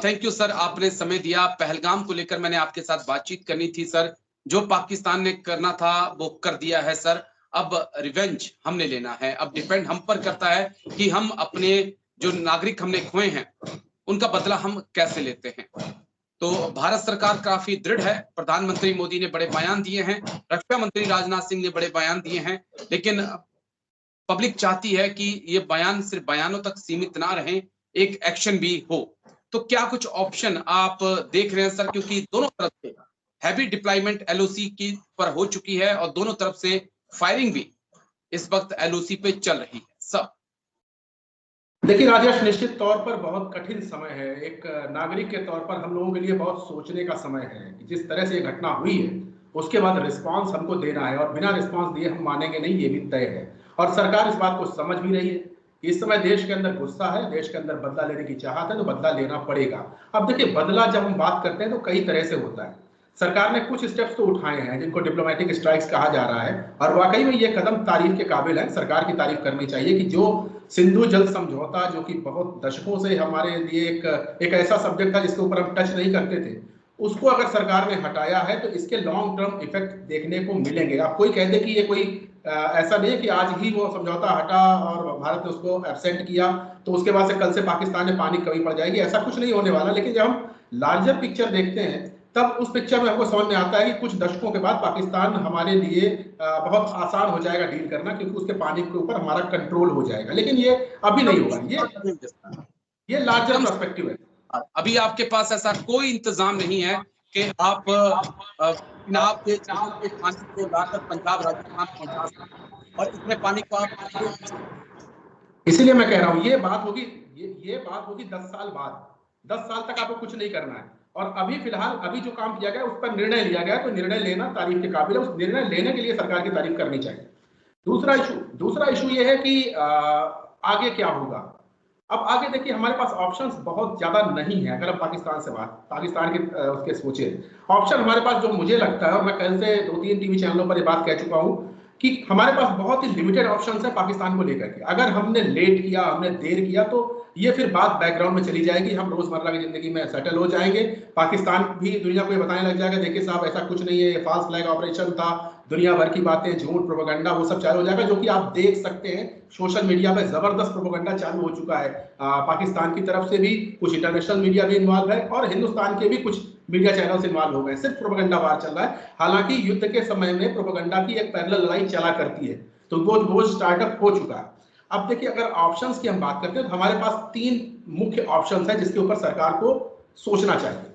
Thank you sir, आपने समय दिया। पहलगाम को लेकर मैंने आपके साथ बातचीत करनी थी सर। जो पाकिस्तान ने करना था वो कर दिया है सर। अब रिवेंज हमने लेना है। अब डिपेंड हम पर करता है कि हम अपने जो नागरिक हमने खोए हैं उनका बदला हम कैसे लेते हैं। तो भारत सरकार काफी दृढ़ है। प्रधानमंत्री मोदी ने बड़े बयान दिए हैं, रक्षा मंत्री राजनाथ सिंह ने बड़े बयान दिए हैं, लेकिन पब्लिक चाहती है कि ये बयान सिर्फ बयानों तक सीमित ना रहें, एक एक्शन भी हो। तो क्या कुछ ऑप्शन आप देख रहे हैं सर? क्योंकि दोनों तरफ से हैवी डिप्लॉयमेंट एलओसी की पर हो चुकी है और दोनों तरफ से फायरिंग भी इस वक्त एलओसी पे चल रही है सर। देखिए राजेश, निश्चित तौर पर बहुत कठिन समय है। एक नागरिक के तौर पर हम लोगों के लिए बहुत सोचने का समय है कि जिस तरह से ये घटना हुई है उसके बाद रिस्पांस हमको देना है, और बिना रिस्पांस दिए हम मानेंगे नहीं, ये भी तय है। और सरकार इस बात को समझ भी रही है। इस समय देश के अंदर गुस्सा है, देश के अंदर बदला लेने की चाहत है, तो बदला लेना पड़ेगा। अब देखिए, बदला जब हम बात करते हैं तो कई तरह से होता है। सरकार ने कुछ स्टेप्स तो उठाए हैं जिनको डिप्लोमेटिक स्ट्राइक्स कहा जा रहा है, और वाकई में ये कदम तारीफ के काबिल है। सरकार की तारीफ करनी चाहिए कि जो सिंधु जल समझौता, जो कि बहुत दशकों से हमारे लिए एक ऐसा सब्जेक्ट था जिसके ऊपर हम टच नहीं करते थे, उसको अगर सरकार ने हटाया है तो इसके लॉन्ग टर्म इफेक्ट देखने को मिलेंगे। आप कोई कह दे कि ये कोई ऐसा नहीं है कि आज ही वो समझौता हटा और भारत ने उसको एब्सेंट किया तो उसके बाद से कल से पाकिस्तान में पानी कमी पड़ जाएगी, ऐसा कुछ नहीं होने वाला। लेकिन जब हम लार्जर पिक्चर देखते हैं तब उस पिक्चर में हमको समझ में आता है कि कुछ दशकों के बाद पाकिस्तान हमारे लिए बहुत आसान हो जाएगा डील करना, क्योंकि उसके पानी के ऊपर हमारा कंट्रोल हो जाएगा। लेकिन ये अभी नहीं होगा। ये लार्जर पर्सपेक्टिव है। अभी आपके पास ऐसा कोई इंतजाम नहीं है कि आप चुनाव के पानी को लाकर पंजाब राजस्थान पहुंचा सकें और इतने पानी को आप। इसीलिए मैं कह रहा हूं ये बात होगी, ये बात होगी 10 साल बाद। 10 साल तक आपको कुछ नहीं करना है, और अभी फिलहाल अभी जो काम किया गया उस पर निर्णय लिया गया, तो निर्णय लेना तारीफ के काबिल है। उस निर्णय लेने के लिए सरकार की तारीफ करनी चाहिए। दूसरा इशू ये है कि आगे क्या होगा। अब आगे देखिए, हमारे पास ऑप्शंस बहुत ज्यादा नहीं है। अगर हम पाकिस्तान के उसके सोचे ऑप्शन हमारे पास, जो मुझे लगता है, और मैं कल से 2-3 टीवी चैनलों पर ये बात कह चुका हूं कि हमारे पास बहुत ही लिमिटेड ऑप्शंस है पाकिस्तान को लेकर के। अगर हमने लेट किया, हमने देर किया, तो ये फिर बात बैकग्राउंड में चली जाएगी। हम रोजमर्रा की जिंदगी में सेटल हो जाएंगे। पाकिस्तान भी दुनिया को ये बताने लग जाएगा, देखिए साहब ऐसा कुछ नहीं है, ये फॉल्स फ्लैग ऑपरेशन था, दुनिया भर की बातें, झूठ, प्रोपेगेंडा, वो सब चालू हो जाएगा। जो कि आप देख सकते हैं सोशल मीडिया पे जबरदस्त प्रोपेगेंडा चालू हो चुका है। पाकिस्तान की तरफ से भी, कुछ इंटरनेशनल मीडिया भी इन्वॉल्व है, और हिंदुस्तान के भी कुछ मीडिया चैनल इन्वॉल्व हो गए। सिर्फ प्रोपेगेंडा वार चल रहा है। हालांकि युद्ध के समय में प्रोपेगेंडा की एक पैरेलल लड़ाई चला करती है, तो वो स्टार्टअप हो चुका है। अब देखिए, अगर ऑप्शंस की हम बात करते हैं तो हमारे पास 3 मुख्य ऑप्शंस हैं जिसके ऊपर सरकार को सोचना चाहिए।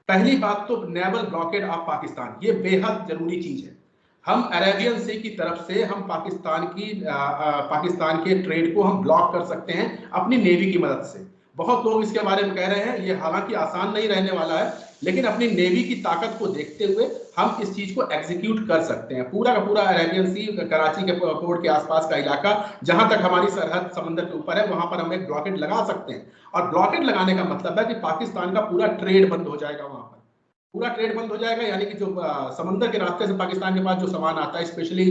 पहली बात तो नेवल ब्लॉकेड ऑफ पाकिस्तान, ये बेहद जरूरी चीज है। हम अरेबियन सी की तरफ से हम पाकिस्तान के ट्रेड को हम ब्लॉक कर सकते हैं अपनी नेवी की मदद से। बहुत लोग इसके बारे में कह रहे हैं, ये हालांकि आसान नहीं रहने वाला है, लेकिन अपनी नेवी की ताकत को देखते हुए हम इस चीज को एग्जीक्यूट कर सकते हैं। पूरा का पूरा अरेबियन सी, कराची के पोर्ट के आसपास का इलाका, जहां तक हमारी सरहद समंदर के ऊपर है, वहां पर हम एक ब्लॉकेड लगा सकते हैं। और ब्लॉकेड लगाने का मतलब है कि पाकिस्तान का पूरा ट्रेड बंद हो जाएगा। वहां पर पूरा ट्रेड बंद हो जाएगा, यानी कि जो समंदर के रास्ते से पाकिस्तान के पास जो सामान आता है, स्पेशली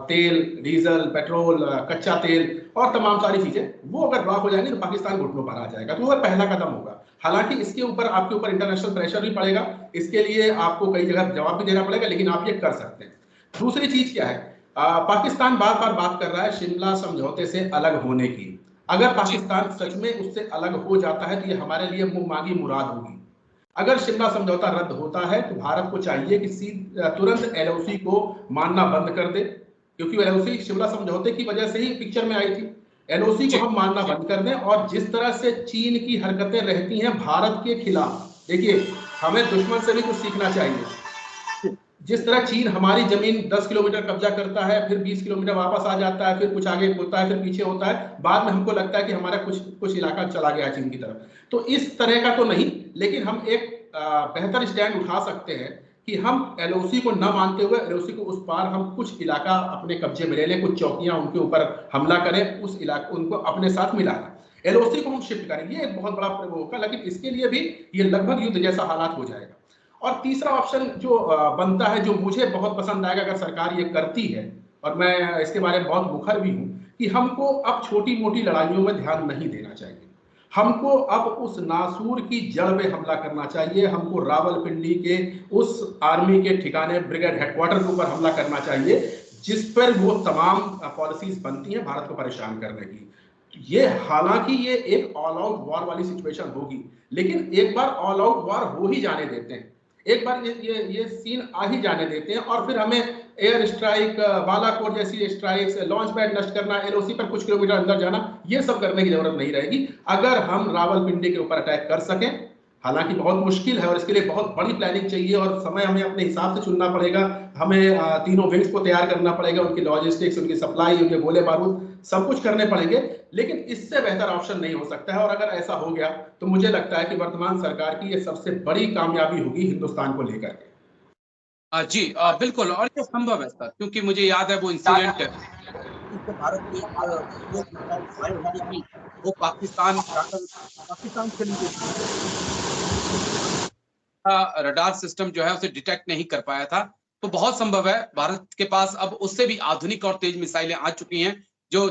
तेल, डीजल, पेट्रोल, कच्चा तेल और तमाम सारी चीजें, वो अगर ब्लॉक हो जाएंगे तो पाकिस्तान घुटनों पर आ जाएगा। तो वो पहला कदम होगा। हालांकि इसके ऊपर आपके ऊपर इंटरनेशनल प्रेशर भी पड़ेगा, इसके लिए आपको कई जगह जवाब भी देना पड़ेगा, लेकिन आप ये कर सकते हैं। दूसरी चीज क्या है, पाकिस्तान बार बार बात कर रहा है शिमला समझौते से अलग होने की। अगर पाकिस्तान सच में उससे अलग हो जाता है तो ये हमारे लिए मुंह मांगी मुराद होगी। अगर शिमला समझौता रद्द होता है तो भारत को चाहिए कि तुरंत एलओसी को मानना बंद कर दे, क्योंकि एलओसी शिमला समझौते की वजह से ही पिक्चर में आई थी। एलओसी को हम मानना बंद कर दें, और जिस तरह से चीन की हरकतें रहती हैं भारत के खिलाफ, देखिए हमें दुश्मन से भी कुछ सीखना चाहिए। जिस तरह चीन हमारी जमीन 10 किलोमीटर कब्जा करता है, फिर 20 किलोमीटर वापस आ जाता है, फिर कुछ आगे होता है, फिर पीछे होता है, बाद में हमको लगता है कि हमारा कुछ इलाका चला गया चीन की तरफ। तो इस तरह का तो नहीं, लेकिन हम एक बेहतर स्टैंड उठा सकते हैं कि हम एलओसी को न मानते हुए एलओसी को उस पार हम कुछ इलाका अपने कब्जे में ले लें, कुछ चौकियां उनके ऊपर हमला करें, उस इलाके उनको अपने साथ मिला लें, एलओसी को हम शिफ्ट करें। ये एक बहुत बड़ा वो होगा, लेकिन इसके लिए भी ये लगभग युद्ध जैसा हालात हो जाएगा। और तीसरा ऑप्शन जो बनता है, जो मुझे बहुत पसंद आएगा अगर सरकार ये करती है, और मैं इसके बारे में बहुत मुखर भी हूं, कि हमको अब छोटी मोटी लड़ाइयों में ध्यान नहीं देना चाहिए। हमको अब उस नासूर की जड़ में हमला करना चाहिए। हमको रावलपिंडी के उस आर्मी के ठिकाने ब्रिगेड हेडक्वार्टर के ऊपर हमला करना चाहिए जिस पर वो तमाम पॉलिसीज बनती हैं भारत को परेशान करने की। ये हालांकि ये एक ऑल आउट वॉर वाली सिचुएशन होगी, लेकिन एक बार ऑल आउट वॉर हो ही जाने देते हैं, एक बार ये सीन आ ही जाने देते हैं, और फिर हमें एयर स्ट्राइक, बालाकोट जैसी स्ट्राइक्स, लॉन्च पैड नष्ट करना, एलओसी पर कुछ किलोमीटर अंदर जाना, ये सब करने की जरूरत नहीं रहेगी अगर हम रावलपिंडी के ऊपर अटैक कर सकें। हालांकि बहुत मुश्किल है और इसके लिए बहुत बड़ी प्लानिंग चाहिए और समय हमें अपने हिसाब से चुनना पड़ेगा। हमें तीनों विंग्स को तैयार करना पड़ेगा, उनकी लॉजिस्टिक्स, उनकी सप्लाई, उनके गोले बारूद सब कुछ करने पड़ेंगे, लेकिन इससे बेहतर ऑप्शन नहीं हो सकता है। और अगर ऐसा हो गया तो मुझे लगता है कि वर्तमान सरकार की ये सबसे बड़ी कामयाबी होगी हिंदुस्तान को लेकर के। जी बिल्कुल, और ये संभव है सर, क्योंकि मुझे याद है वो इंसिडेंट तो भारत के वो पाकिस्तान के लिए रडार सिस्टम जो है उसे डिटेक्ट नहीं कर पाया था। तो बहुत संभव है भारत के पास अब उससे भी आधुनिक और तेज मिसाइलें आ चुकी हैं जो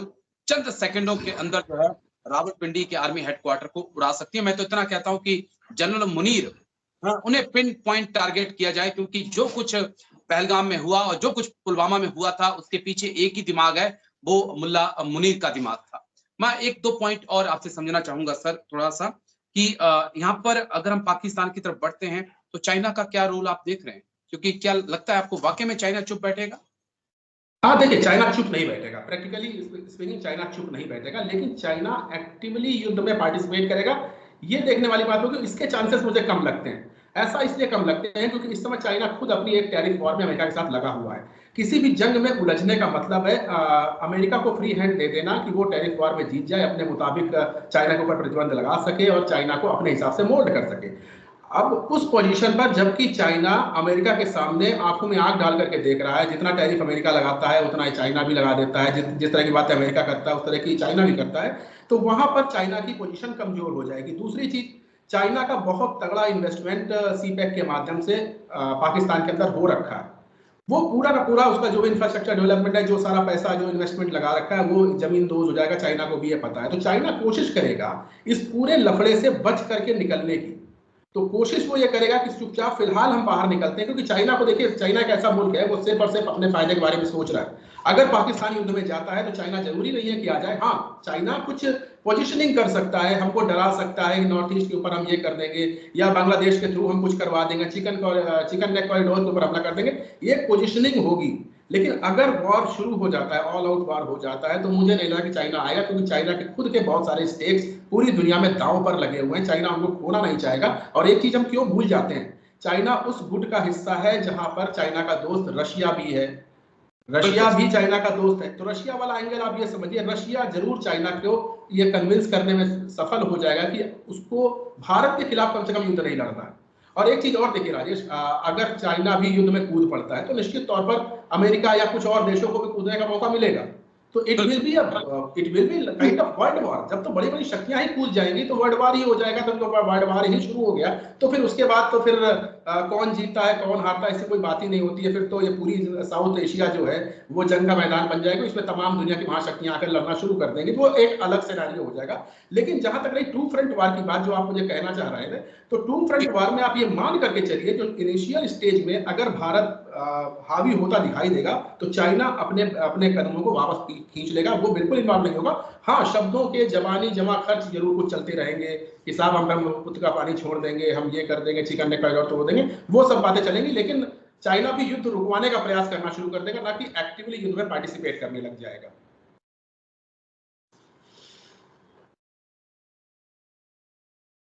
चंद सेकंडों के अंदर जो है रावलपिंडी के आर्मी हेडक्वार्टर को उड़ा सकती है। मैं तो इतना कहता हूं कि जनरल मुनीर, उन्हें पिन पॉइंट टारगेट किया जाए, क्योंकि जो कुछ पहलगाम में हुआ और जो कुछ पुलवामा में हुआ था उसके पीछे एक ही दिमाग है, वो मुल्ला मुनीर का दिमाग था। मैं एक दो पॉइंट और आपसे समझना चाहूंगा सर थोड़ा सा कि यहाँ पर अगर हम पाकिस्तान की तरफ बढ़ते हैं तो चाइना का क्या रोल आप देख रहे हैं, क्योंकि क्या लगता है आपको वाकई में चाइना चुप बैठेगा? हाँ देखिए, चाइना चुप नहीं बैठेगा, प्रैक्टिकली स्पीकिंग चाइना चुप नहीं बैठेगा, लेकिन चाइना एक्टिवली युद्ध में पार्टिसिपेट करेगा, ये देखने वाली बात होगी। इसके चांसेस मुझे कम लगते हैं। ऐसा इसलिए कम लगते हैं क्योंकि इस समय चाइना खुद अपनी एक टैरिफ वॉर में अमेरिका के साथ लगा हुआ है। किसी भी जंग में उलझने का मतलब है अमेरिका को फ्री हैंड दे देना कि वो टैरिफ वॉर में जीत जाए, अपने मुताबिक चाइना के ऊपर प्रतिबंध लगा सके और चाइना को अपने हिसाब से मोल्ड कर सके। अब उस पोजीशन पर जबकि चाइना अमेरिका के सामने आंखों में आंख डाल करके देख रहा है, जितना टैरिफ अमेरिका लगाता है उतना ही चाइना भी लगा देता है, जिस तरह की बातें अमेरिका करता है उस तरह की चाइना भी करता है, तो वहां पर चाइना की पोजीशन कमजोर हो जाएगी। दूसरी चीज, चाइना का बहुत तगड़ा इन्वेस्टमेंट सीपैक के माध्यम से पाकिस्तान के अंदर हो रखा है। वो पूरा का पूरा उसका जो इंफ्रास्ट्रक्चर डेवलपमेंट है, जो सारा पैसा जो इन्वेस्टमेंट लगा रखा है, वो जमीन दोज हो जाएगा। चाइना को भी ये पता है, तो चाइना कोशिश करेगा इस पूरे लफड़े से बच करके निकलने की। तो कोशिश वो ये करेगा कि चुपचाप फिलहाल हम बाहर निकलते हैं, क्योंकि चाइना को देखिए, चाइना एक ऐसा मुल्क है, वो सिर्फ और सिर्फ अपने फायदे के बारे में सोच रहा है। अगर पाकिस्तान युद्ध में जाता है तो चाइना जरूरी नहीं है कि आ जाए। हाँ, चाइना कुछ पोजिशनिंग कर सकता है, हमको डरा सकता है, नॉर्थ ईस्ट के ऊपर हम ये कर देंगे या बांग्लादेश के थ्रू हम कुछ करवा देंगे, चिकन नेक कॉरिडोर के ऊपर हमला कर देंगे, ये पोजिशनिंग होगी। लेकिन अगर वॉर शुरू हो जाता है, ऑल आउट वॉर हो जाता है, तो मुझे नहीं लगा कि चाइना आएगा, क्योंकि चाइना के खुद के बहुत सारे स्टेट्स पूरी दुनिया में दांव पर लगे हुए हैं। चाइना उनको खोना नहीं चाहेगा। और एक चीज हम क्यों भूल जाते हैं, चाइना उस गुट का हिस्सा है जहां पर चाइना का दोस्त रशिया भी है, रशिया भी चाइना का दोस्त है। तो रशिया वाला एंगल आप ये समझिए, रशिया जरूर चाइना को ये कन्विंस करने में सफल हो जाएगा कि उसको भारत के खिलाफ कम से कम युद्ध नहीं लड़ना है। और एक चीज और देखिए राजेश, अगर चाइना भी युद्ध में कूद पड़ता है तो निश्चित तौर पर अमेरिका या कुछ और देशों को भी कूदने का मौका मिलेगा। तो it will be kind of world war. जब तो बड़ी बड़ी शक्तियां ही कूद जाएंगी तो वर्ल्ड वॉर ही हो जाएगा। तो वर्ल्ड वॉर ही शुरू हो गया तो फिर उसके बाद तो फिर कौन जीतता है कौन हारता है इससे कोई बात ही नहीं होती है। फिर तो ये पूरी साउथ एशिया जो है वो जंग का मैदान बन जाएगा, इसमें तमाम दुनिया की महाशक्तियां आकर लड़ना शुरू कर देंगी, तो एक अलग सिनेरियो हो जाएगा। लेकिन जहां तक रही टू फ्रंट वार की बात जो आप मुझे कहना चाह रहे थे, तो टू फ्रंट वार में आप ये मान करके चलिए, जो इनिशियल स्टेज में अगर भारत हावी होता दिखाई देगा तो चाइना अपने अपने कदमों को वापस खींच लेगा, वो बिल्कुल इन्वॉल्व नहीं होगा। हाँ, शब्दों के जबानी जमा खर्च जरूर कुछ चलते रहेंगे कि साहब हम ब्रह्मपुत्र का पानी छोड़ देंगे, हम ये कर देंगे, चिकन नेक कॉरिडोर तोड़ देंगे, वो सब बातें चलेंगी। लेकिन चाइना भी युद्ध रुकवाने का प्रयास करना शुरू कर देगा, ना कि एक्टिवली युद्ध में पार्टिसिपेट करने लग जाएगा।